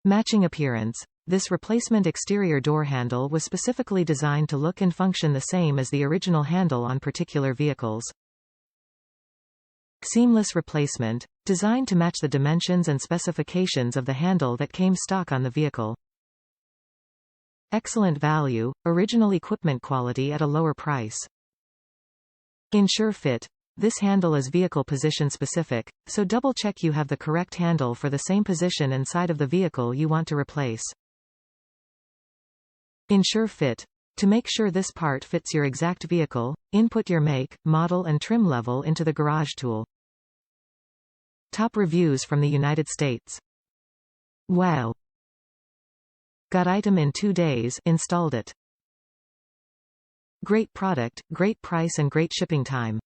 Matching appearance. This replacement exterior door handle was specifically designed to look and function the same as the original handle on particular vehicles. Seamless replacement. Designed to match the dimensions and specifications of the handle that came stock on the vehicle. Excellent value. Original equipment quality at a lower price. Ensure fit. This handle is vehicle position specific, so double check you have the correct handle for the same position and side of the vehicle you want to replace. Ensure fit. To make sure this part fits your exact vehicle, input your make, model and trim level into the garage tool. Top reviews from the United States. Wow! Got item in 2 days, installed it. Great product, great price and great shipping time.